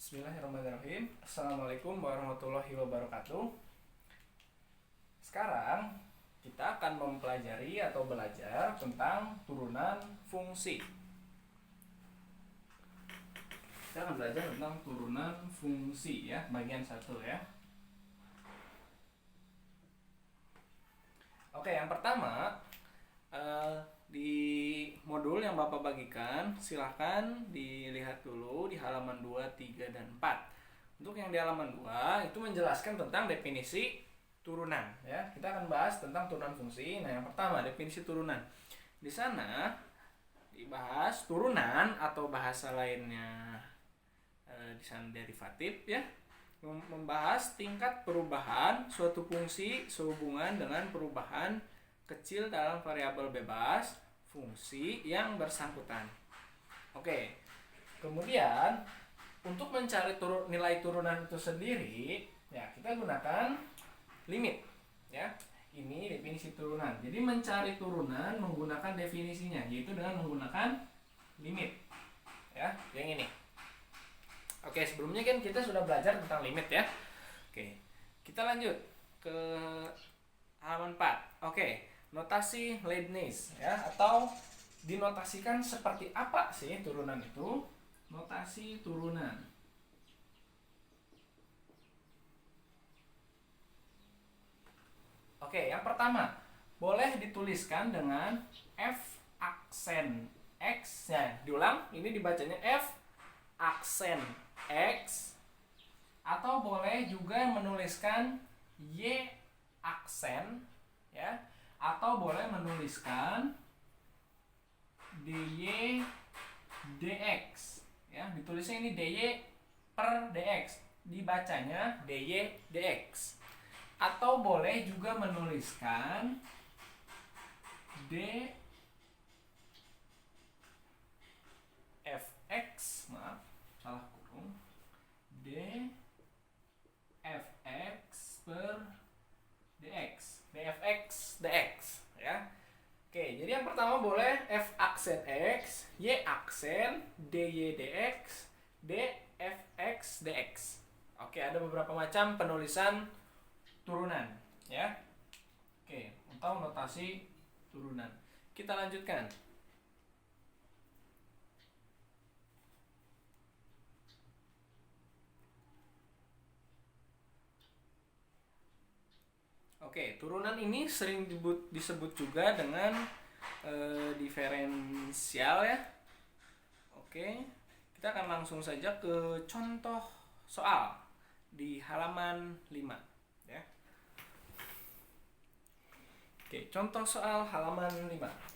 Bismillahirrahmanirrahim. Assalamualaikum warahmatullahi wabarakatuh. Sekarang kita akan mempelajari atau belajar tentang turunan fungsi. Kita akan belajar tentang turunan fungsi ya, bagian 1 ya. Oke, yang pertama di modul yang Bapak bagikan, silahkan dilihat dulu di halaman 2, 3, dan 4. Untuk yang di halaman 2 itu menjelaskan tentang definisi turunan ya. Kita akan bahas tentang turunan fungsi. Nah, yang pertama definisi turunan. Di sana dibahas turunan atau bahasa lainnya di sana derivatif ya. Membahas tingkat perubahan suatu fungsi sehubungan dengan perubahan kecil dalam variabel bebas fungsi yang bersangkutan. Oke. Kemudian untuk mencari nilai turunan itu sendiri, ya kita gunakan limit ya. Ini definisi turunan. Jadi mencari turunan menggunakan definisinya, yaitu dengan menggunakan limit. Ya, yang ini. Oke, sebelumnya kan kita sudah belajar tentang limit ya. Oke. Kita lanjut ke halaman 4. Oke, notasi Leibniz ya, atau dinotasikan seperti apa sih turunan itu? Notasi turunan. Oke, yang pertama boleh dituliskan dengan F aksen X ya. Diulang, ini dibacanya F aksen X, atau boleh juga menuliskan Y aksen ya, atau boleh menuliskan dy dx ya. Ditulisnya ini dy per dx, dibacanya dy dx, atau boleh juga menuliskan d fx, maaf salah kurung, d fx per dx, dfx dx ya. Oke, jadi yang pertama boleh f aksen x, y aksen, dy dx, dfx dx. Oke, ada beberapa macam penulisan turunan ya. Oke, atau notasi turunan. Kita lanjutkan. Oke, turunan ini sering disebut juga dengan diferensial ya. Oke, kita akan langsung saja ke contoh soal di halaman 5 ya. Oke, contoh soal halaman 5.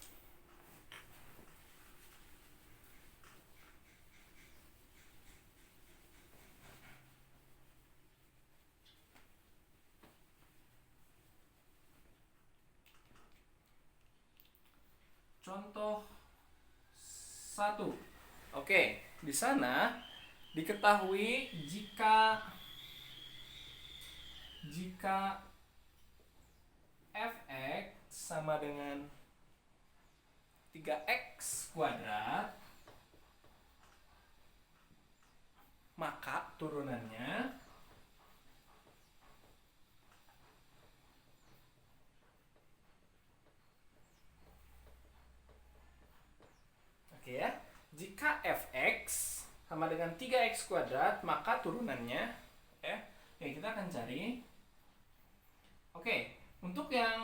Contoh 1. Oke, di sana diketahui jika fx sama dengan 3x kuadrat, maka turunannya oke ya. Jika fx sama dengan 3x kuadrat, maka turunannya ya. Oke, kita akan cari. Oke, untuk yang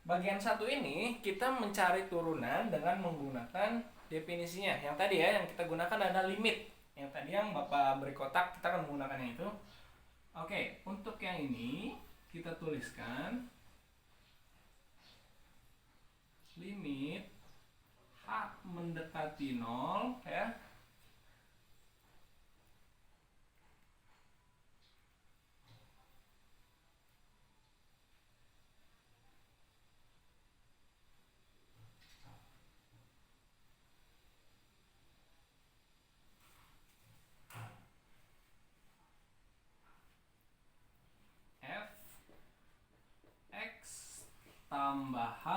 bagian 1 ini kita mencari turunan dengan menggunakan definisinya. Yang tadi ya, yang kita gunakan adalah limit. Yang tadi yang Bapak beri kotak, kita akan menggunakannya itu. Oke, untuk yang ini kita tuliskan limit h mendekati 0 ya. fx tambah h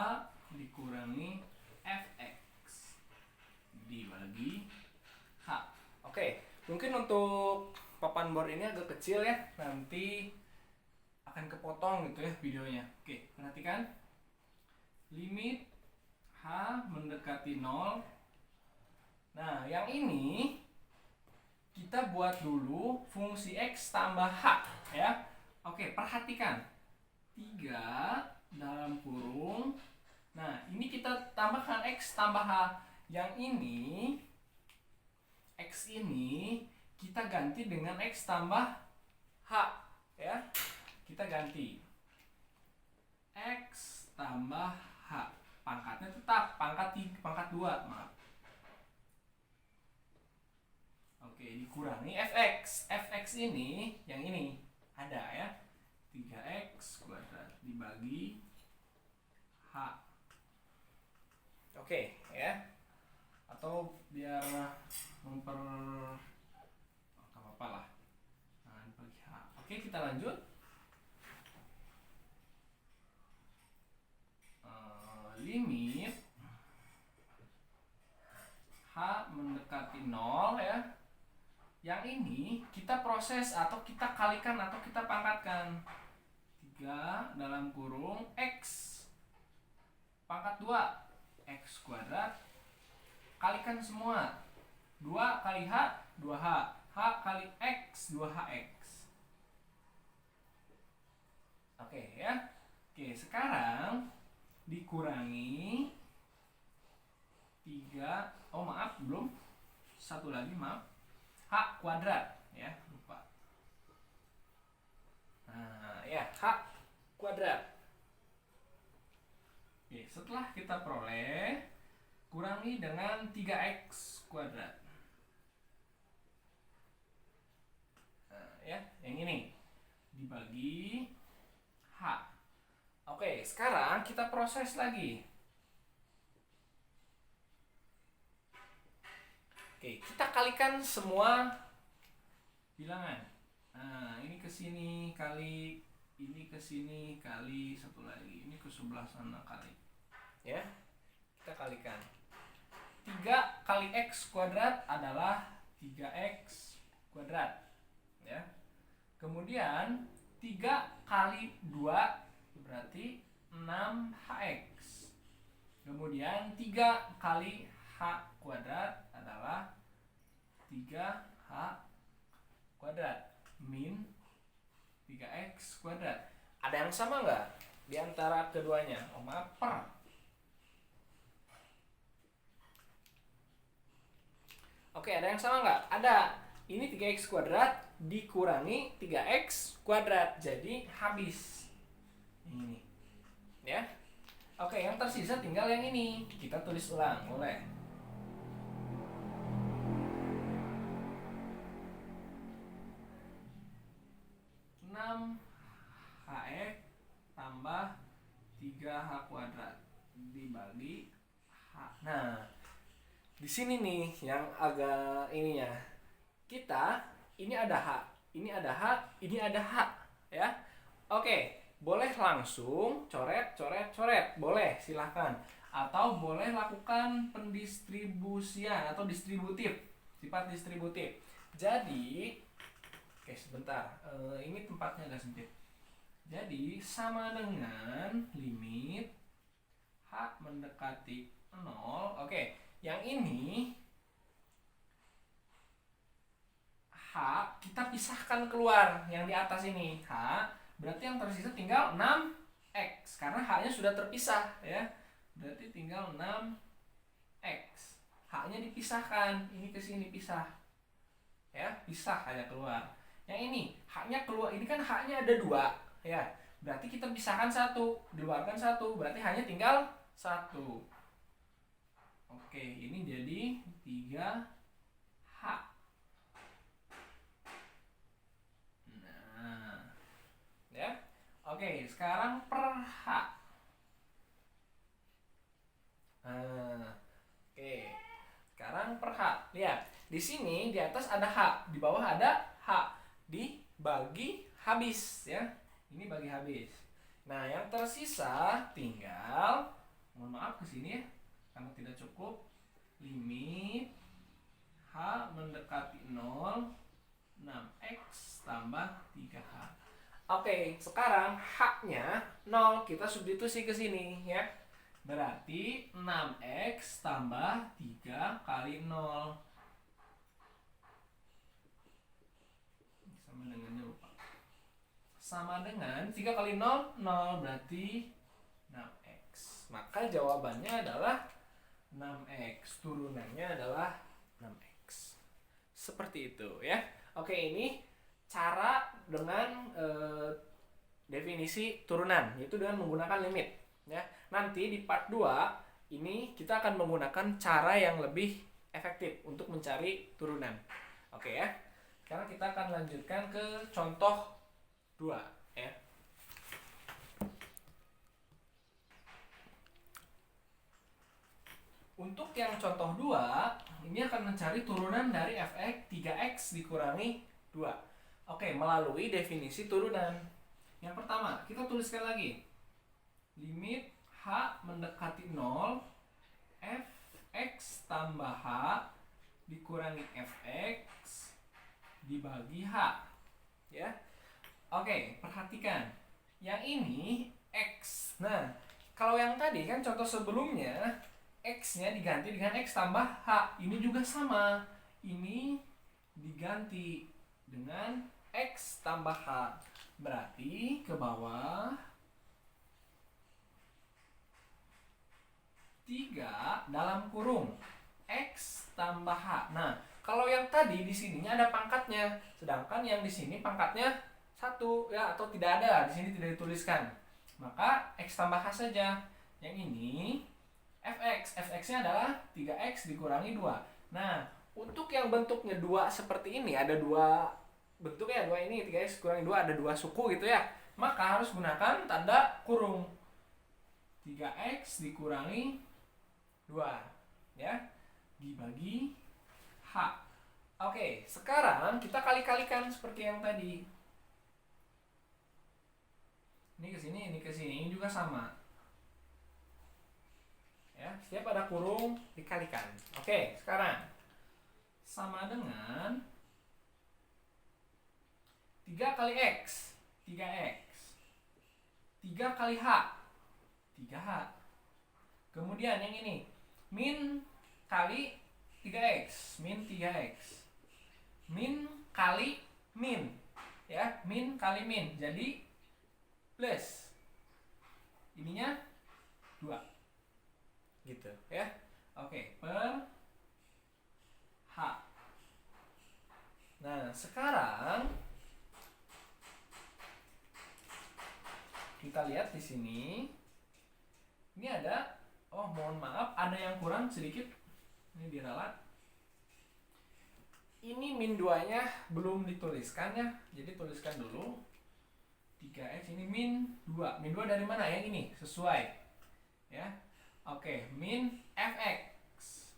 dikurangi fx dibagi h. Oke, Mungkin untuk papan board ini agak kecil ya, nanti akan kepotong gitu ya videonya. Oke, perhatikan. Limit H mendekati 0. Nah, yang ini kita buat dulu fungsi X tambah H ya. Oke, perhatikan. 3 dalam kurung. Nah, ini kita tambahkan X tambah H. Yang ini, X ini kita ganti dengan X tambah H ya. Kita ganti X tambah H. Pangkatnya tetap pangkat 2, maaf. Oke, dikurangi fx. Fx ini yang ini ada ya. 3x kuadrat dibagi H. Oke ya. Atau biar apa-apa lah. Nah, dibagi H. Oke, kita lanjut. Limit H mendekati 0 ya. Yang ini kita proses atau kita kalikan atau kita pangkatkan. 3 dalam kurung X pangkat 2 X kuadrat, kalikan semua. 2 kali H 2H, H kali X 2HX. Oke ya. Oke, sekarang dikurangi 3, oh maaf belum, satu lagi maaf, H kuadrat ya, lupa. Nah ya, H kuadrat. Oke, setelah kita peroleh, kurangi dengan 3x kuadrat. Nah ya, yang ini dibagi H. Oke, sekarang kita proses lagi. Oke, kita kalikan semua bilangan. Nah, ini ke sini kali, ini ke sini kali, satu lagi, ini ke sebelah sana kali. Ya, kita kalikan. 3 kali x kuadrat adalah 3x kuadrat. Ya. Kemudian 3 kali 2 berarti 6hx. Kemudian 3 kali h kuadrat adalah 3h kuadrat min 3x kuadrat. Ada yang sama nggak di antara keduanya? Oh maaf, per. Oke, ada yang sama nggak? Ada. Ini 3x kuadrat dikurangi 3x kuadrat. Jadi habis. Ini. Ya. Oke, yang tersisa tinggal yang ini. Kita tulis ulang, boleh. Hx tambah 3h kuadrat dibagi h. Nah, di sini nih yang agak ininya. Kita ini ada h, ini ada h, ini ada h, ya. Oke, boleh langsung coret, boleh, silahkan. Atau boleh lakukan pendistribusian atau distributif, sifat distributif. Jadi, oke sebentar, ini tempatnya agak sempit. Jadi sama dengan limit h mendekati 0. Oke, yang ini h kita pisahkan keluar, yang di atas ini h, berarti yang tersisa tinggal 6x karena h-nya sudah terpisah ya. Berarti tinggal 6x. H-nya dipisahkan, ini ke sini pisah. Ya, pisah hanya keluar. Yang ini h-nya keluar, ini kan h-nya ada 2 ya. Berarti kita pisahkan 1, dikeluarkan 1, berarti hanya tinggal 1. Oke, ini jadi 3h. Nah, ya. Oke, sekarang per h. Oke. Sekarang per h. Lihat, di sini di atas ada h, di bawah ada h. Dibagi habis ya. Ini bagi habis. Nah, yang tersisa tinggal, mohon maaf ke sini ya, karena tidak cukup, limit h mendekati 0, 6X tambah 3H. Oke, sekarang H-nya 0, kita substitusi ke sini ya. Berarti 6X tambah 3 kali 0. Sama dengannya lupa. Sama dengan 3 kali 0, 0 berarti 6X. Maka jawabannya adalah 6X. Turunannya adalah 6X. Seperti itu ya. Oke, ini cara dengan definisi turunan, yaitu dengan menggunakan limit ya. Nanti di part 2 ini kita akan menggunakan cara yang lebih efektif untuk mencari turunan. Oke ya. Sekarang kita akan lanjutkan ke contoh 2 ya. Untuk yang contoh 2, ini akan mencari turunan dari fx 3x dikurangi 2. Oke, melalui definisi turunan. Yang pertama, kita tuliskan lagi. Limit H mendekati 0, fx tambah H dikurangi fx dibagi H. Ya. Oke, perhatikan. Yang ini X. Nah, kalau yang tadi kan contoh sebelumnya, X-nya diganti dengan X tambah H. Ini juga sama. Ini diganti dengan X tambah H. Berarti ke bawah 3 dalam kurung X tambah H. Nah, kalau yang tadi di sininya ada pangkatnya, sedangkan yang di sini pangkatnya 1 ya, atau tidak ada, di sini tidak dituliskan. Maka X tambah H saja. Yang ini fx-nya adalah 3x dikurangi 2. Nah, untuk yang bentuknya 2 seperti ini, ada 2 bentuk ya, 2 ini 3x kurangi 2, ada 2 suku gitu ya. Maka harus gunakan tanda kurung. 3x dikurangi 2 ya, dibagi H. Oke, sekarang kita kali-kalikan seperti yang tadi. Ini ke sini, ini ke sini, ini juga sama. Ya, setiap ada kurung dikalikan. Oke, sekarang sama dengan 3 kali X, 3X. 3 kali H, 3H. Kemudian yang ini, min kali 3X, min 3X. Min kali min. Ya, min kali min. Jadi plus. Ininya 2. Gitu ya. Oke, per H. Nah, sekarang kita lihat di sini. Ini ada, oh mohon maaf, ada yang kurang sedikit. Ini diralat. Ini min 2-nya belum dituliskan ya. Jadi tuliskan dulu. 3x ini min 2. Min 2 dari mana? Yang ini, sesuai. Ya. Oke, min fx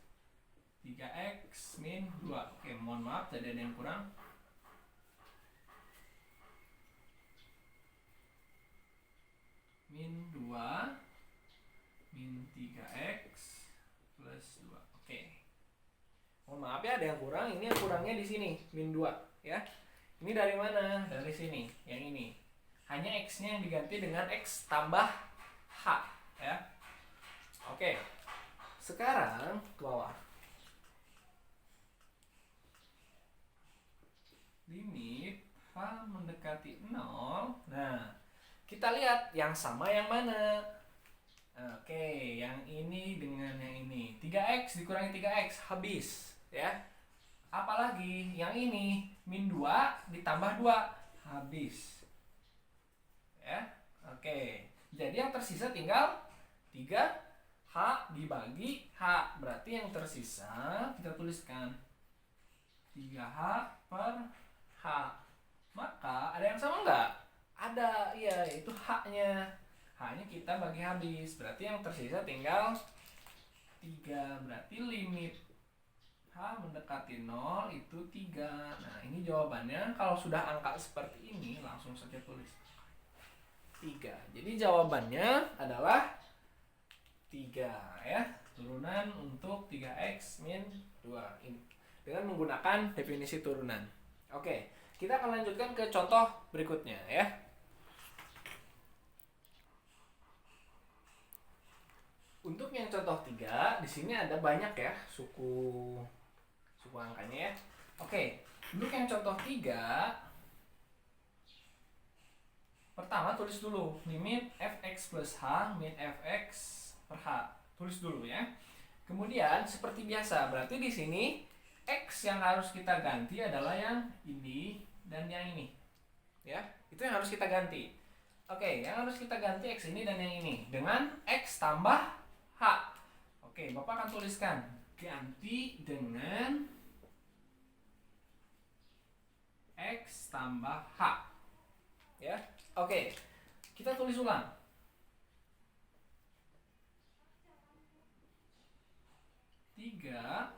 3x min 2. Oke, mohon maaf tadi ada yang kurang. Min 2 min 3x plus 2. Oke. Mohon maaf ya, ada yang kurang. Ini yang kurangnya di sini, min 2 ya. Ini dari mana? Dari sini, yang ini. Hanya x-nya yang diganti dengan x tambah h ya. Oke, sekarang ke bawah. Limit H mendekati 0. Nah, kita lihat yang sama yang mana. Oke, yang ini dengan yang ini. 3x dikurangi 3x, habis. Ya. Apalagi yang ini, min 2 ditambah 2, habis. Ya, oke. Jadi yang tersisa tinggal 3 H dibagi H. Berarti yang tersisa kita tuliskan 3H per H. Maka ada yang sama enggak? Ada, iya, itu H-nya. H-nya kita bagi habis. Berarti yang tersisa tinggal 3. Berarti limit H mendekati 0 itu 3. Nah, ini jawabannya. Kalau sudah angka seperti ini, langsung saja tulis 3. Jadi jawabannya adalah 3 ya. Turunan untuk 3x min 2. Ini dengan menggunakan definisi turunan. Oke, kita akan lanjutkan ke contoh berikutnya ya. Untuk yang contoh 3, di sini ada banyak ya suku angkanya ya. Oke, untuk yang contoh 3, pertama tulis dulu limit fx plus h min fx per h. Tulis dulu ya. Kemudian seperti biasa, berarti di sini x yang harus kita ganti adalah yang ini dan yang ini. Ya, itu yang harus kita ganti. Oke, yang harus kita ganti x ini dan yang ini dengan x tambah h. Oke, Bapak akan tuliskan ganti dengan x tambah h. Ya. Oke. Kita tulis ulang. 3.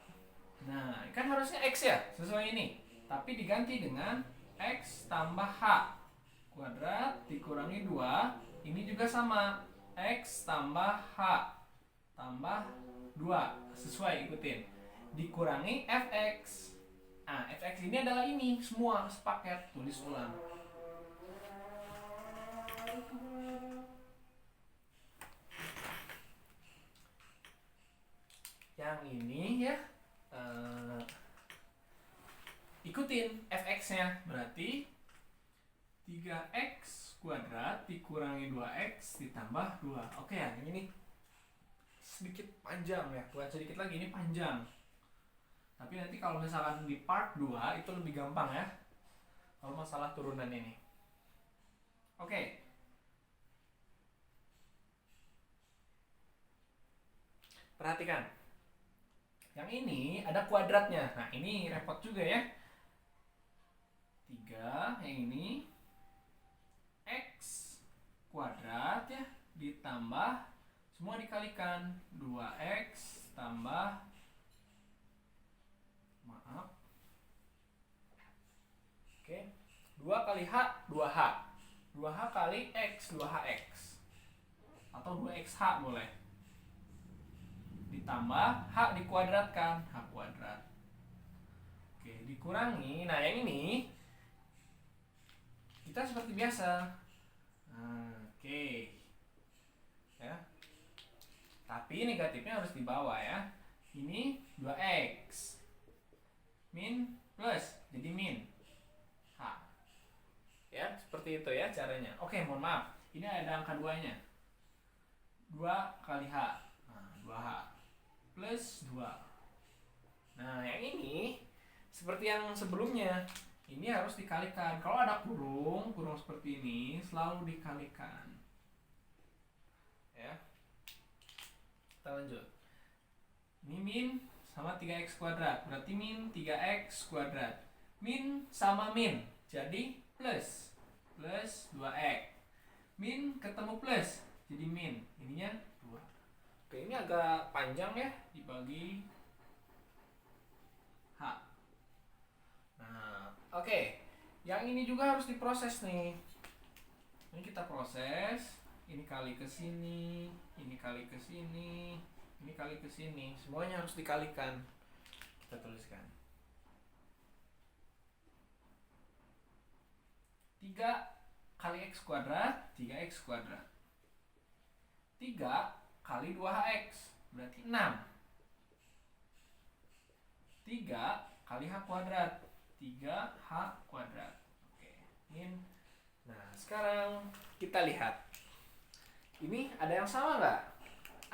Nah, kan harusnya x ya, sesuai ini. Tapi diganti dengan x tambah h kuadrat dikurangi 2. Ini juga sama, x tambah h tambah 2. Sesuai, ikutin. Dikurangi fx. Nah, fx ini adalah ini, semua sepaket. Tulis ulang. Yang ini ya, ikutin fx-nya. Berarti 3x kuadrat dikurangi 2x ditambah 2. Oke ya, ini sedikit panjang ya. Bukan sedikit lagi, ini panjang. Tapi nanti kalau misalkan di part 2 itu lebih gampang ya, kalau masalah turunan ini. Oke. Perhatikan. Yang ini ada kuadratnya. Nah, ini repot juga ya. 3, yang ini x kuadrat ya, ditambah semua dikalikan 2x tambah, maaf, oke, 2 kali h 2h, 2h kali x 2hx, atau 2xh boleh, ditambah h dikuadratkan, h kuadrat. Oke, dikurangi. Nah, yang ini kita seperti biasa. Oke. Ya. Tapi negatifnya harus di bawah ya. Ini 2x min plus, jadi min h. Ya, seperti itu ya caranya. Oke, mohon maaf. Ini ada angka 2-nya. 2 kali h. Nah, 2h plus 2. Nah, yang ini seperti yang sebelumnya. Ini harus dikalikan. Kalau ada kurung seperti ini selalu dikalikan. Ya. Kita lanjut. Ini min sama 3x kuadrat. Berarti min 3x kuadrat. Min sama min. Jadi plus. Plus 2x. Min ketemu plus. Jadi min. Ininya 2. Oke, ini agak panjang ya. Dibagi h. Nah, oke. Yang ini juga harus diproses nih. Ini kita proses. Ini kali ke sini, ini kali ke sini, ini kali ke sini. Semuanya harus dikalikan. Kita tuliskan. 3 kali x kuadrat, 3x kuadrat. 3 kali 2hx, berarti 6. 3 kali h kuadrat, 3h kuadrat. Oke, min. Nah, sekarang kita lihat. Ini ada yang sama nggak?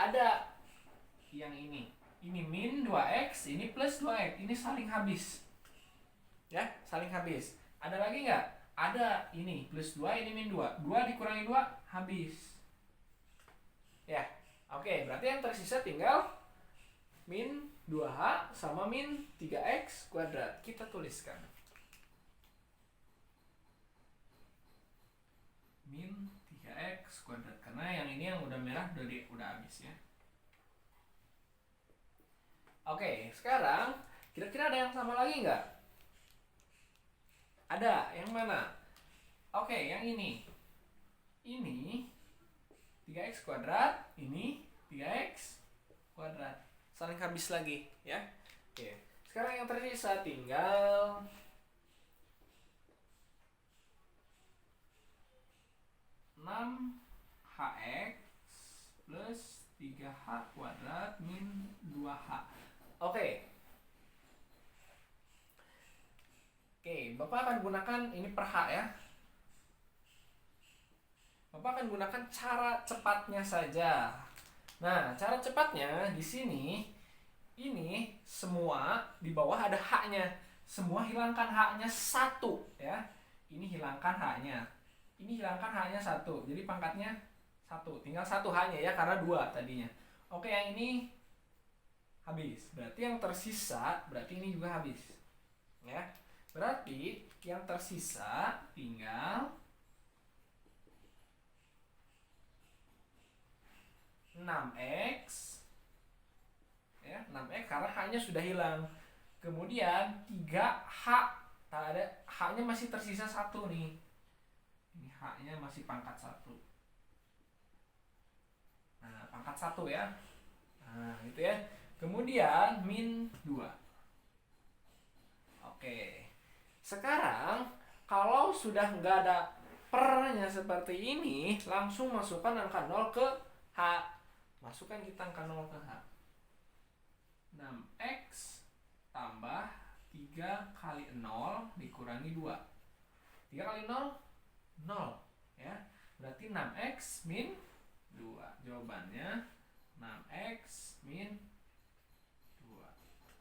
Ada. Yang ini. Ini min 2x, ini plus 2x. Ini saling habis. Ya, saling habis. Ada lagi nggak? Ada. Ini plus 2, ini min 2. 2 dikurangi 2, habis. Ya, oke. Berarti yang tersisa tinggal min 2h sama min 3x kuadrat. Kita tuliskan. Min 3x kuadrat. Karena yang ini yang udah merah udah habis ya. Oke, sekarang kira-kira ada yang sama lagi nggak? Ada. Yang mana? Oke, yang ini. Ini 3x kuadrat, ini 3x kuadrat. Saling habis lagi ya. Oke. Sekarang yang tersisa tinggal 6hx plus 3h kuadrat min 2h. Oke. Bapak akan gunakan ini per h ya. Bapak akan gunakan cara cepatnya saja. Nah, cara cepatnya di sini ini semua di bawah ada h-nya. Semua hilangkan h-nya 1 ya. Ini hilangkan h-nya. Ini hilangkan h-nya 1. Jadi pangkatnya 1. Tinggal 1 h-nya ya karena 2 tadinya. Oke, yang ini habis. Berarti yang tersisa berarti ini juga habis. Ya. Berarti yang tersisa tinggal 6x ya, 6x karena h-nya sudah hilang. Kemudian 3h, tak ada h-nya masih tersisa 1 nih. Ini h-nya masih pangkat 1. Nah, pangkat 1 ya. Nah, gitu ya. Kemudian min 2. Oke. Sekarang kalau sudah nggak ada pernya seperti ini, langsung masukkan angka 0 ke h. Masukkan kita angka 0 ke h. 6x tambah 3 kali 0 dikurangi 2. 3 kali 0, 0. Ya. Berarti 6x min 2. Jawabannya 6x min 2.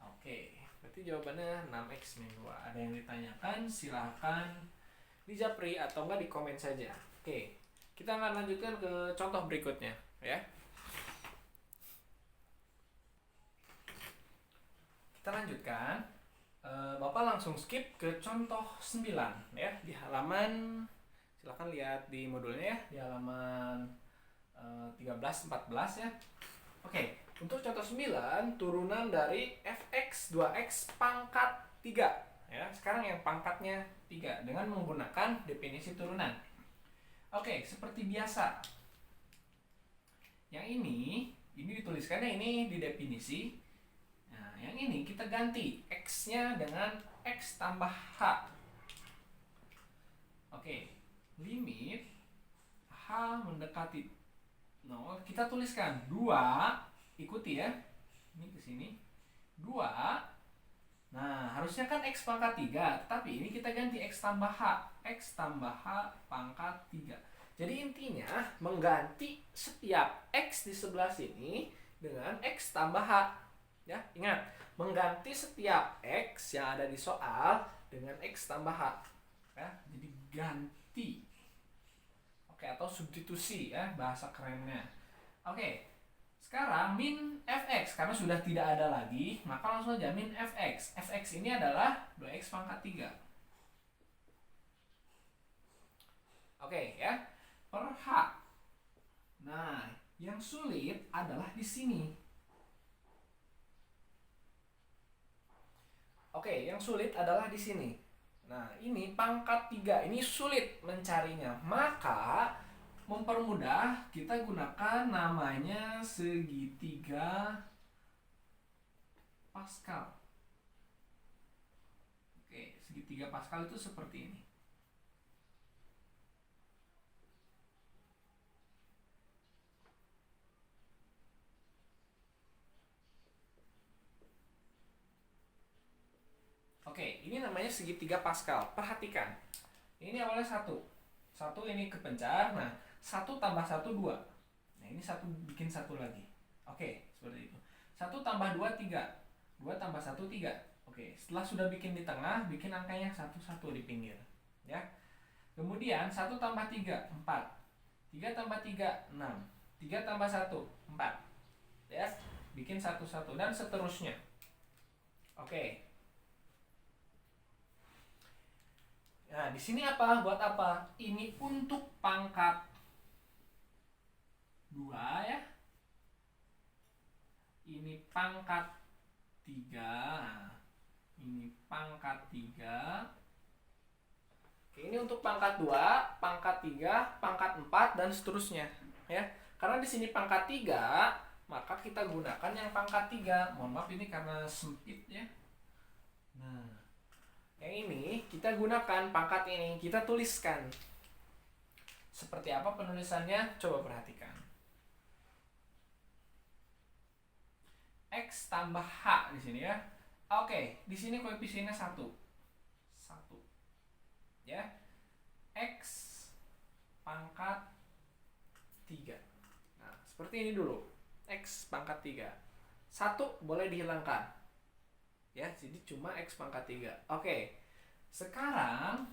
Oke. Berarti jawabannya 6x min 2. Ada yang ditanyakan? Silahkan dijapri atau enggak di komen saja. Oke. Kita akan lanjutkan ke contoh berikutnya. Ya. Kita lanjutkan. Bapak langsung skip ke contoh 9 ya, di halaman, silahkan lihat di modulnya ya, di halaman 13 14 ya. Oke, untuk contoh 9 turunan dari fx 2x pangkat 3 ya. Sekarang yang pangkatnya 3 dengan menggunakan definisi turunan. Oke, seperti biasa. Yang ini dituliskannya ini di definisi. Nah, yang ini kita ganti x-nya dengan x tambah h. Oke, limit h mendekati 0, kita tuliskan 2, ikuti ya. Ini ke sini. 2. Nah, harusnya kan x pangkat 3, tapi ini kita ganti x tambah h. X tambah h pangkat 3. Jadi intinya mengganti setiap x di sebelah sini dengan x tambah h. Ya, ingat, mengganti setiap x yang ada di soal dengan x tambah h. Ya, jadi ganti. Oke, atau substitusi ya bahasa kerennya. Oke. Sekarang min fx karena sudah tidak ada lagi, maka langsung aja min fx. Fx ini adalah 2x pangkat 3. Oke, ya. Per h. Nah, yang sulit adalah di sini. Oke, yang sulit adalah di sini. Nah, ini pangkat 3. Ini sulit mencarinya. Maka, mempermudah, kita gunakan namanya segitiga Pascal. Oke, segitiga Pascal itu seperti ini. Oke, ini namanya segitiga Pascal. Perhatikan. Ini awalnya 1. 1 ini kepencar. Nah, 1 tambah 1, 2. Nah, ini 1 bikin 1 lagi. Oke, seperti itu. 1 tambah 2, 3. 2 tambah 1, 3. Oke, setelah sudah bikin di tengah, bikin angkanya 1, 1 di pinggir. Ya. Kemudian 1 tambah 3, 4. 3 tambah 3, 6. 3 tambah 1, 4. Ya, bikin 1, 1 dan seterusnya. Oke. Nah, di sini apa? Buat apa? Ini untuk pangkat 2 ya. Ini pangkat 3. Ini pangkat 3. Oke, ini untuk pangkat 2, pangkat 3, pangkat 4 dan seterusnya, ya. Karena di sini pangkat 3, maka kita gunakan yang pangkat 3. Mohon maaf ini karena sempit ya. Nah, yang ini kita gunakan pangkat ini, kita tuliskan. Seperti apa penulisannya? Coba perhatikan. X tambah H di sini ya. Oke, di sini koefisiennya 1. 1. Ya. X pangkat 3. Nah, seperti ini dulu. X pangkat 3. 1 boleh dihilangkan. Ya, jadi cuma X pangkat 3. Oke. Sekarang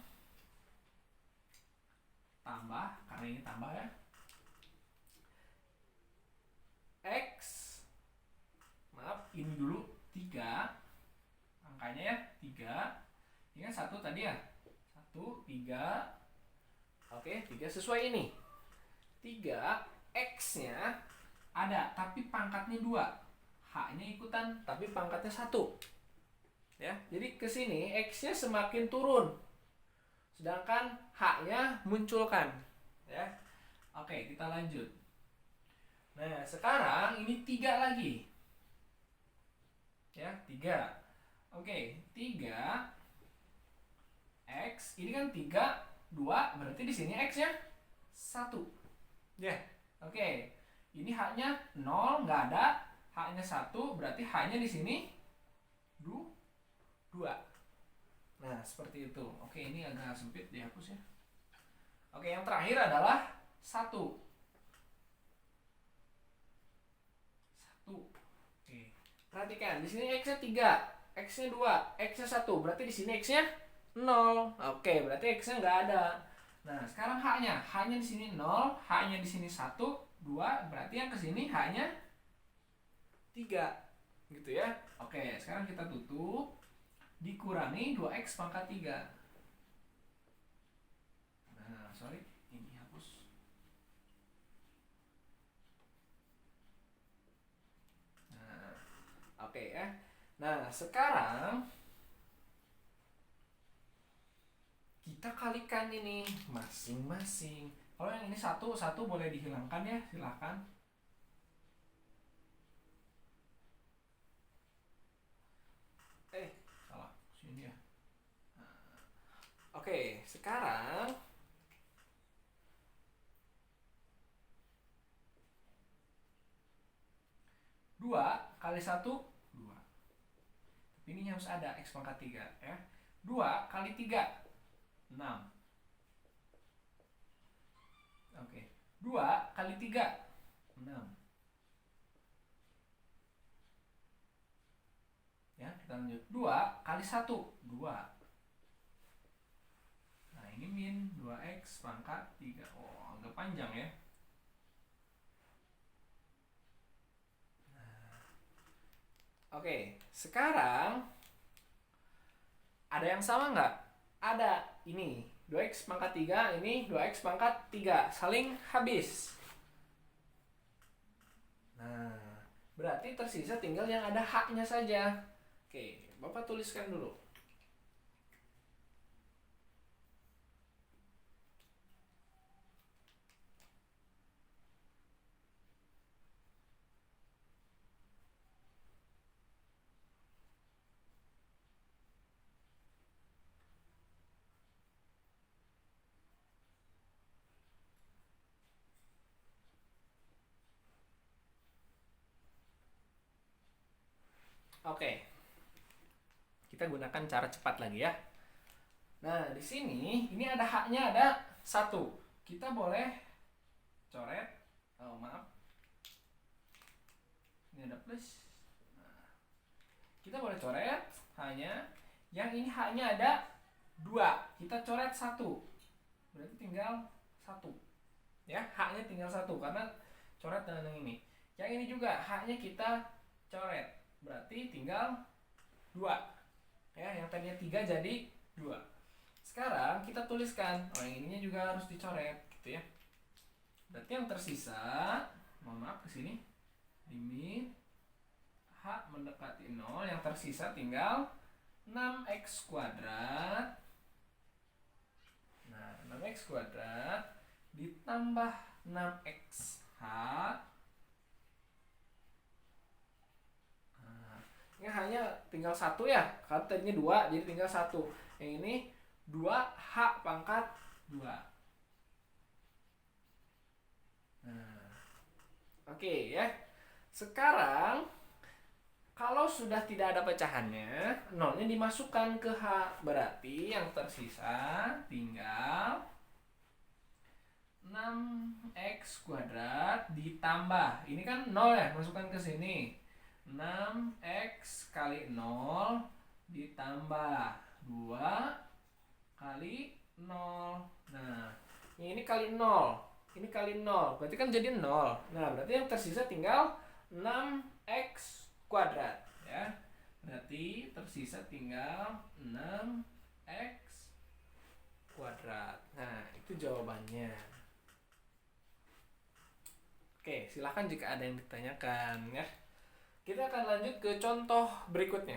tambah, karena ini tambah ya. X, maaf, ini dulu 3. Angkanya ya, 3. Ini kan 1 tadi ya. 1, 3. Oke, 3 sesuai ini. 3, X-nya ada, tapi pangkatnya 2. H-nya ikutan, tapi pangkatnya 1. Ya, jadi ke sini X-nya semakin turun. Sedangkan H-nya munculkan. Ya. Oke, kita lanjut. Nah, sekarang ini 3 lagi. Ya, 3. Oke, 3 X, ini kan 3, 2, berarti di sini X-nya 1. Ya. Oke. Ini H-nya 0, nggak ada. H-nya 1, berarti H-nya di sini 2. Nah, seperti itu. Oke, ini agak sempit, dihapus ya. Oke, yang terakhir adalah 1. 1. Oke. Perhatikan, di sini X-nya 3, X-nya 2, X-nya 1. Berarti di sini X-nya 0. Oke, berarti X-nya nggak ada. Nah, sekarang H-nya. H-nya di sini 0, H-nya di sini 1, 2, berarti yang ke sini H-nya 3. Gitu ya. Oke, sekarang kita tutup. Dikurangi 2X pangkat 3. Nah, sorry, ini hapus. Nah, oke ya. Nah, sekarang kita kalikan ini masing-masing. Kalau yang ini 1 boleh dihilangkan ya, silahkan. Salah, sini ya. Nah, oke, sekarang 2 kali 1, 2. Tapi ini harus ada X pangkat 3 ya. 2 kali 3, 6. Oke. 2 kali 3, 6. Ya, kita lanjut. 2 kali 1, 2. Nah, ini min 2X pangkat 3. Oh, agak panjang ya. Nah. Oke, sekarang ada yang sama nggak? Ada. Ini 2X pangkat 3, ini 2X pangkat 3. Saling habis. Nah, berarti tersisa tinggal yang ada H-nya saja. Oke, Bapak tuliskan dulu. Oke. Kita gunakan cara cepat lagi ya. Nah, di sini ini ada H-nya ada 1. Kita boleh coret. Oh, maaf. Ini ada plus. Nah, kita boleh coret hanya yang ini H-nya ada 2. Kita coret 1. Berarti tinggal 1. Ya, H-nya tinggal 1 karena coret dengan yang ini. Yang ini juga H-nya kita coret. Berarti tinggal 2. Ya, yang tadinya 3 jadi 2. Sekarang kita tuliskan. Oh, yang ininya juga harus dicoret gitu ya. Berarti yang tersisa, mohon maaf ke sini. Limit H mendekati 0, yang tersisa tinggal 6X kuadrat. Nah, 6X kuadrat ditambah 6XH. Nah, ini hanya tinggal 1 ya. Karena tadinya 2, jadi tinggal 1. Yang ini 2H pangkat 2. Nah, oke ya. Sekarang kalau sudah tidak ada pecahannya, nolnya dimasukkan ke H. Berarti yang tersisa tinggal 6x kuadrat ditambah. Ini kan 0 ya, masukkan ke sini. 6x kali 0 ditambah 2 kali 0. Nah, ini kali 0. Ini kali 0. Berarti kan jadi 0. Nah, berarti yang tersisa tinggal 6x kuadrat ya. Berarti tersisa tinggal 6x kuadrat. Nah, itu jawabannya. Oke, silakan jika ada yang ditanyakan ya. Kita akan lanjut ke contoh berikutnya.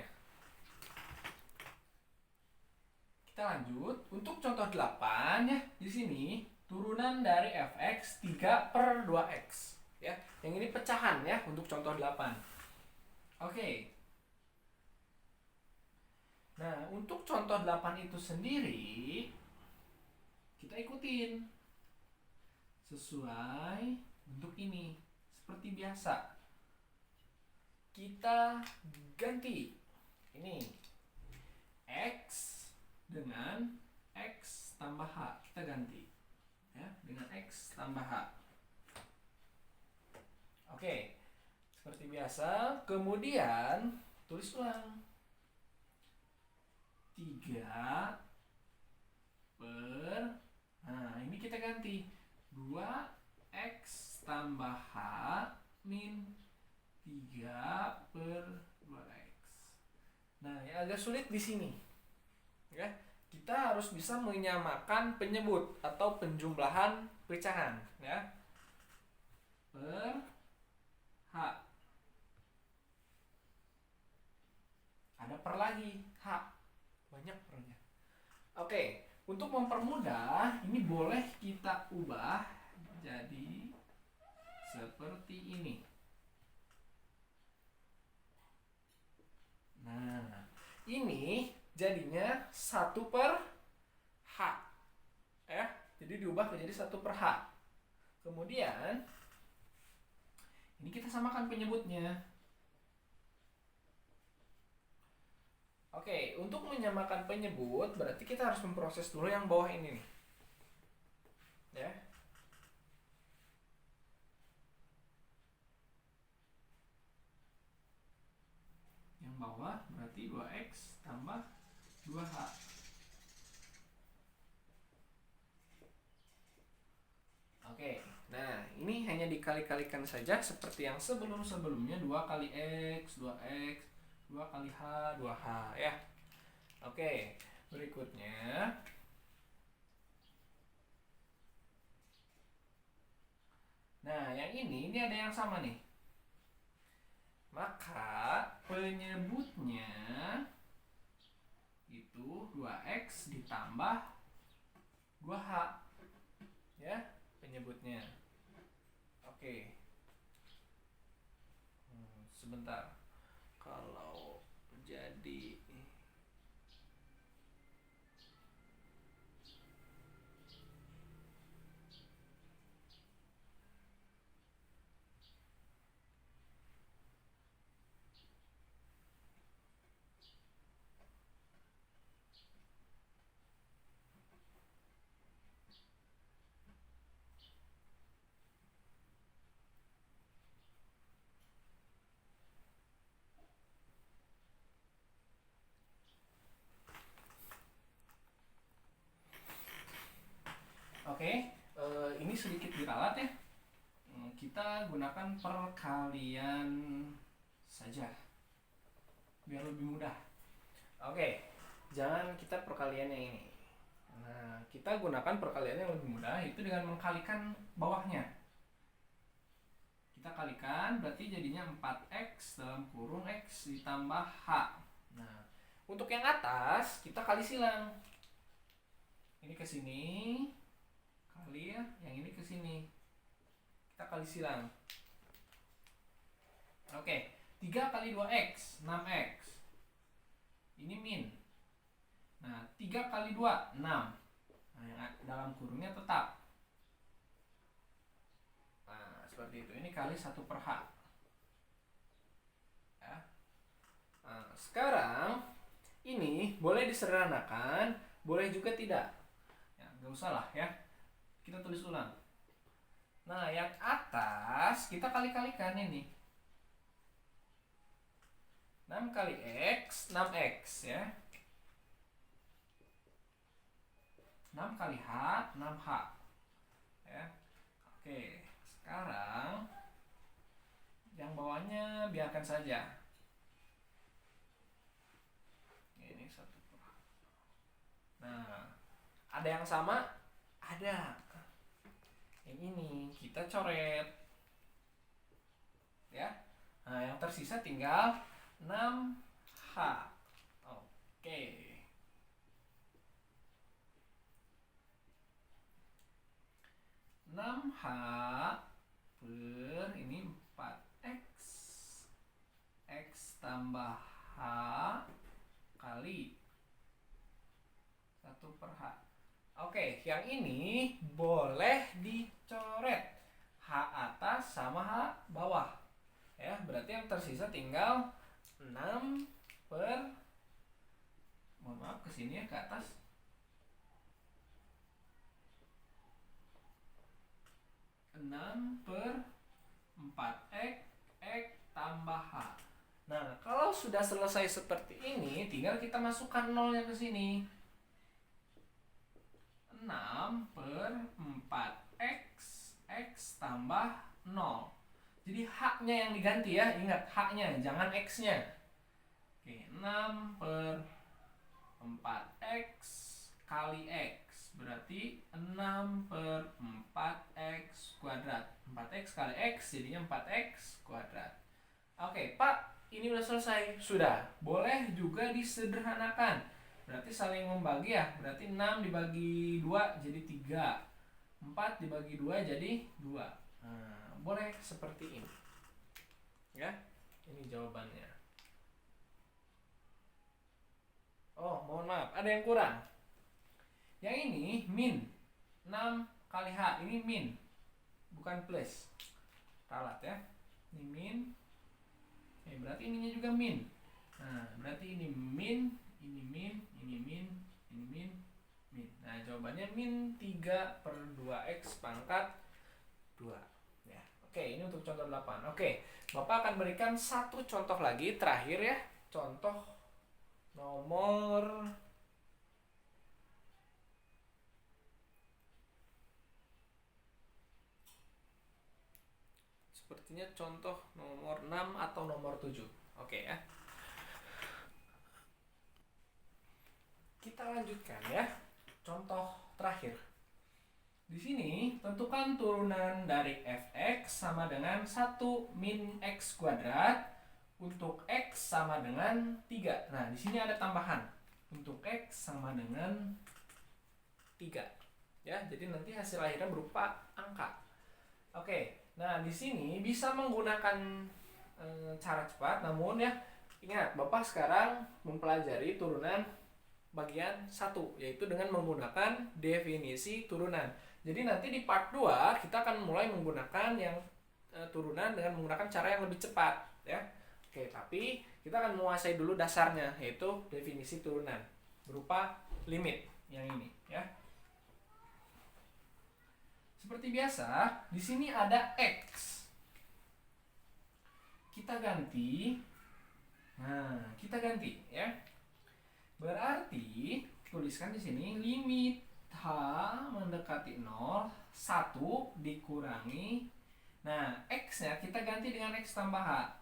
Kita lanjut untuk contoh 8 ya. Di sini turunan dari fx 3/2x ya. Yang ini pecahan ya untuk contoh 8. Oke. Nah, untuk contoh 8 itu sendiri kita ikutin sesuai bentuk ini. Seperti biasa. Kita ganti ini x dengan x tambah h. Kita ganti ya dengan x tambah h. Oke. Seperti biasa, kemudian tulis ulang 3 per, nah ini kita ganti 2x tambah h min 3/2x. Nah, yang agak sulit di sini ya, kita harus bisa menyamakan penyebut atau penjumlahan pecahan ya. Per h. Ada per lagi, H. Banyak pernya. Oke, untuk mempermudah, ini boleh kita ubah jadi seperti ini. Nah, ini jadinya 1/h. Ya, jadi diubah menjadi 1/h. Kemudian, ini kita samakan penyebutnya. Oke, untuk menyamakan penyebut berarti kita harus memproses dulu yang bawah ini nih. Ya. Yang bawah berarti 2x tambah 2h. Oke, nah ini hanya dikali-kalikan saja seperti yang sebelum-sebelumnya. 2 kali x, 2x, 2 kali h, 2h ya. Oke, berikutnya nah yang ini ada yang sama nih. Maka penyebutnya itu 2x ditambah 2h ya, penyebutnya. Oke. Sebentar. Kalau jadi Oke, ini sedikit diralat ya. Kita gunakan perkalian saja biar lebih mudah. Oke, jangan kita perkalian yang ini. Nah, kita gunakan perkalian yang lebih mudah, itu dengan mengkalikan bawahnya. Kita kalikan, berarti jadinya 4x dalam kurung x ditambah h. Nah, untuk yang atas kita kali silang. Ini ke sini, kali ya, yang ini ke sini. Kita kali silang. Oke, 3 kali 2x, 6x. Ini min. Nah, 3 kali 2, 6. Nah, yang dalam kurungnya tetap. Nah, seperti itu. Ini kali 1/H. Ya. Nah, sekarang ini boleh disederhanakan, boleh juga tidak. Ya, nggak usah lah ya. Kita tulis ulang. Nah, yang atas kita kali-kalikan ini. 6 kali X, 6X ya. 6 kali H, 6H. Ya. Oke, sekarang yang bawahnya biarkan saja. Ini 1/H. Nah, ada yang sama? Ada. Yang ini kita coret. Ya. Nah, yang tersisa tinggal 6H. Oke. 6H per ini 4X. X tambah H kali 1/H. Oke, yang ini boleh dicoret. H atas sama H bawah. Ya, berarti yang tersisa tinggal 6 per, mohon maaf kesini ya, ke atas. 6 per 4X tambah H. Nah, kalau sudah selesai seperti ini, tinggal kita masukkan nolnya ke sini. 6 per 4X, X tambah 0. Jadi H-nya yang diganti ya, ingat H-nya, jangan X-nya. Oke, 6 per 4X kali X, berarti 6 per 4X kuadrat. 4X kali X jadinya 4X kuadrat. Oke, Pak, ini udah selesai. Sudah, boleh juga disederhanakan. Berarti saling membagi ya, berarti 6 dibagi 2 jadi 3. 4 dibagi 2 jadi 2. Nah, boleh seperti ini. Ya, ini jawabannya. Oh, mohon maaf, ada yang kurang. Yang ini min 6 kali H, ini min, bukan plus. Ralat ya. Ini min. Berarti ininya juga min. Nah, berarti ini min, ini min, ini min, ini min, min. Nah, jawabannya min 3 per 2X pangkat 2. Ya. Oke, ini untuk contoh 8. Oke, Bapak akan berikan satu contoh lagi, terakhir ya. Contoh nomor sepertinya contoh nomor 6 atau nomor 7. Oke ya. Kita lanjutkan ya. Contoh terakhir. Di sini tentukan turunan dari fx sama dengan 1 min x kuadrat untuk x sama dengan 3. Nah, di sini ada tambahan. Untuk x sama dengan 3. Ya, jadi nanti hasil akhirnya berupa angka. Oke. Nah, di sini bisa menggunakan cara cepat, namun ya ingat, Bapak sekarang mempelajari turunan bagian 1, yaitu dengan menggunakan definisi turunan. Jadi nanti di part 2 kita akan mulai menggunakan yang turunan dengan menggunakan cara yang lebih cepat ya. Oke, tapi kita akan menguasai dulu dasarnya, yaitu definisi turunan berupa limit yang ini ya. Seperti biasa, di sini ada X. Kita ganti. Nah, kita ganti ya. Berarti tuliskan di sini limit H mendekati 0, 1 dikurangi. Nah, X-nya kita ganti dengan X tambah H.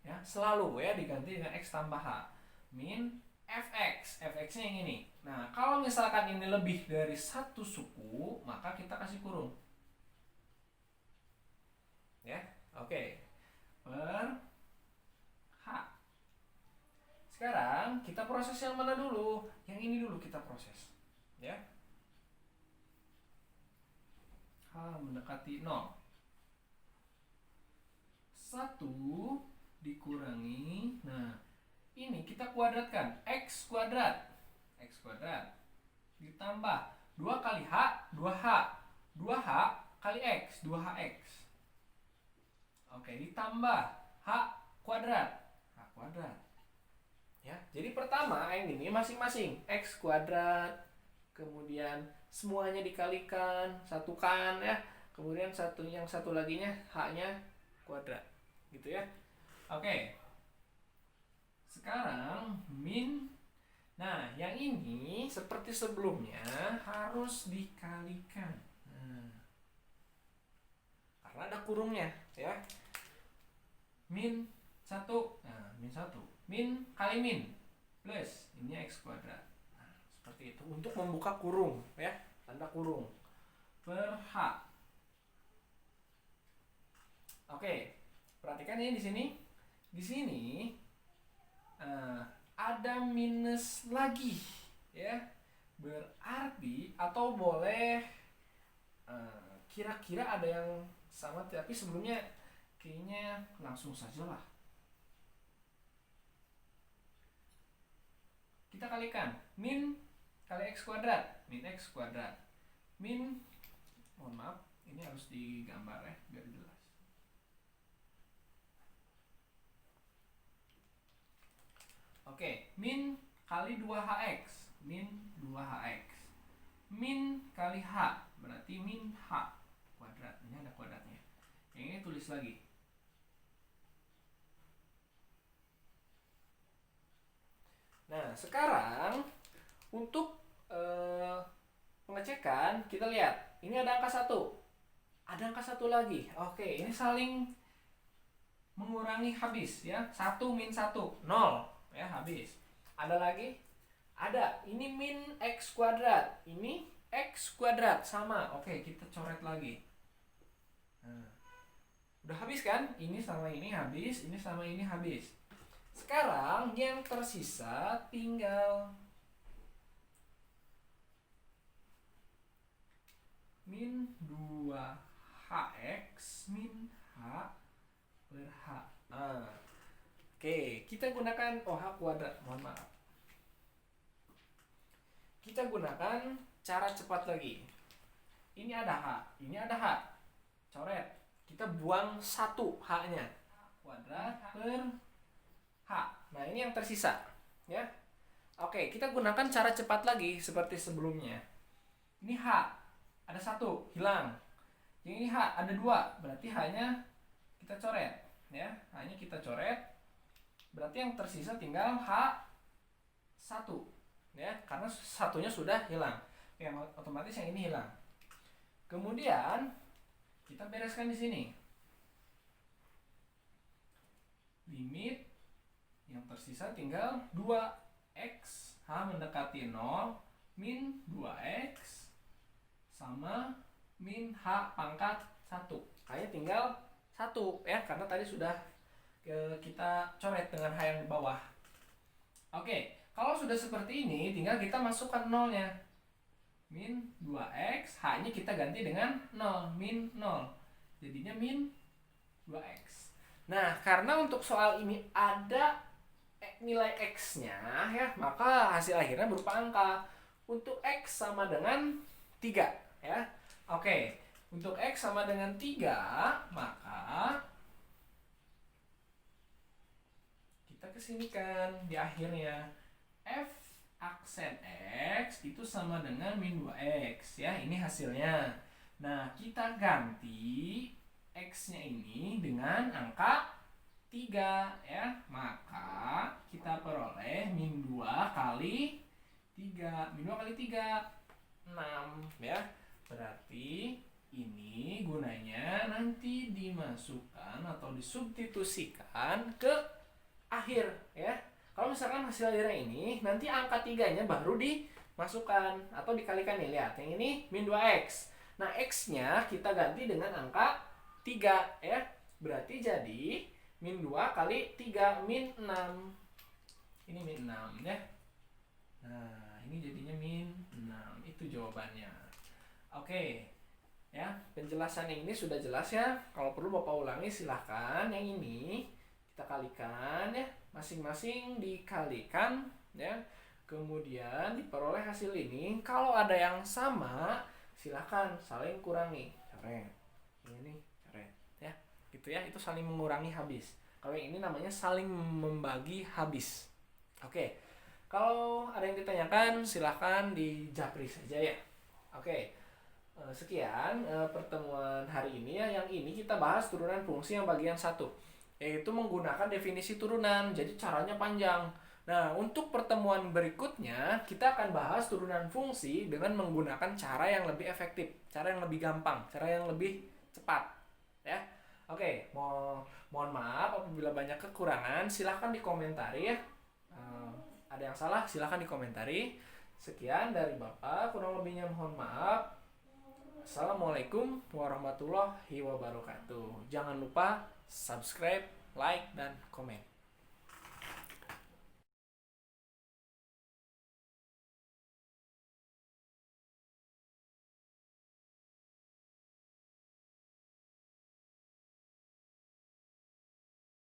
Ya, selalu ya diganti dengan X tambah H. Min fx, fx-nya yang ini. Nah, kalau misalkan ini lebih dari satu suku, maka kita kasih kurung. Ya, oke. Per H. Sekarang kita proses yang mana dulu? Yang ini dulu kita proses. Ya. H mendekati 0. 1 dikurangi. Nah, ini kita kuadratkan. X kuadrat. X kuadrat. Ditambah 2 kali H, 2H. 2H kali X, 2HX. Oke, ditambah H kuadrat. H kuadrat. Ya, jadi pertama yang ini masing-masing X kuadrat. Kemudian semuanya dikalikan, satukan ya. Kemudian yang satu laginya H-nya kuadrat. Gitu ya. Oke. Sekarang min. Nah, yang ini seperti sebelumnya harus dikalikan. Karena ada kurungnya ya. Min 1. Nah, min 1. Min kali min plus ini X kuadrat. Nah, seperti itu untuk membuka kurung ya, tanda kurung per H. Oke, perhatikan ini di sini. Di sini ada minus lagi ya. Berarti atau boleh kira-kira ada yang sama, tapi sebelumnya kayaknya langsung saja lah. Kita kalikan min kali X kuadrat, min X kuadrat. Min, mohon maaf, ini harus digambar ya biar jelas. Oke, min kali 2HX, min 2HX. Min kali H, berarti min H kuadrat. Ini ada kuadratnya. Yang ini tulis lagi. Nah, sekarang untuk pengecekan kita lihat. Ini ada angka 1. Ada angka 1 lagi. Oke, ini saling mengurangi habis ya. 1 min 1, 0. Ya, habis. Ada lagi? Ada. Ini min X kuadrat. Ini X kuadrat. Sama. Oke, kita coret lagi. Nah, udah habis kan? Ini sama ini habis. Ini sama ini habis. Sekarang yang tersisa tinggal min 2HX min H per H. Oke, kita gunakan H kuadrat, mohon maaf. Kita gunakan cara cepat lagi. Ini ada H, ini ada H. Coret. Kita buang 1 H-nya. Kuadrat per H. Nah, ini yang tersisa, ya. Oke, kita gunakan cara cepat lagi seperti sebelumnya. Ini H, ada 1, hilang. Yang ini H, ada 2, berarti H-nya kita coret, ya. H-nya kita coret. Berarti yang tersisa tinggal H1, ya, karena satunya sudah hilang. Yang otomatis yang ini hilang. Kemudian kita bereskan di sini. Limit yang tersisa tinggal 2x, H mendekati 0, min 2x sama min H pangkat 1. Hanya tinggal 1 ya, karena tadi sudah kita coret dengan H yang di bawah. Oke, kalau sudah seperti ini tinggal kita masukkan 0-nya. Min 2x, H-nya kita ganti dengan 0, min 0. Jadinya min 2x. Nah, karena untuk soal ini ada nilai x-nya ya, maka hasil akhirnya berupa angka. Untuk x sama dengan 3 ya. Oke, untuk x sama dengan 3, maka kita kesinikan di akhirnya f aksen x itu sama dengan min 2x ya, ini hasilnya. Nah, kita ganti x-nya ini dengan angka 3 ya, maka kita peroleh min 2 kali 3. Min 2 kali 3 6 ya. Berarti ini gunanya nanti dimasukkan atau disubstitusikan ke akhir ya. Kalau misalkan hasil akhirnya ini, nanti angka 3-nya baru dimasukkan atau dikalikan nih. Lihat, yang ini min 2x. Nah, x-nya kita ganti dengan angka 3 ya. Berarti jadi min 2 kali 3 min 6. Ini min 6 ya. Nah, ini jadinya min 6. Itu jawabannya. Oke. Ya, penjelasannya ini sudah jelas ya. Kalau perlu Bapak ulangi silahkan. Yang ini kita kalikan ya, masing-masing dikalikan ya, kemudian diperoleh hasil ini. Kalau ada yang sama silakan saling kurangi, coret ini, coret ya, gitu ya, itu saling mengurangi habis. Kalau yang ini namanya saling membagi habis. Oke, kalau ada yang ditanyakan silahkan dijapri saja ya. Oke, sekian pertemuan hari ini ya. Yang ini kita bahas turunan fungsi yang bagian 1, yaitu menggunakan definisi turunan. Jadi caranya panjang. Nah, untuk pertemuan berikutnya kita akan bahas turunan fungsi dengan menggunakan cara yang lebih efektif, cara yang lebih gampang, cara yang lebih cepat ya. Oke, mohon maaf apabila banyak kekurangan, silahkan dikomentari ya. Ada yang salah silahkan dikomentari. Sekian dari Bapak, kurang lebihnya mohon maaf. Assalamualaikum warahmatullahi wabarakatuh. Jangan lupa subscribe, like, dan komen.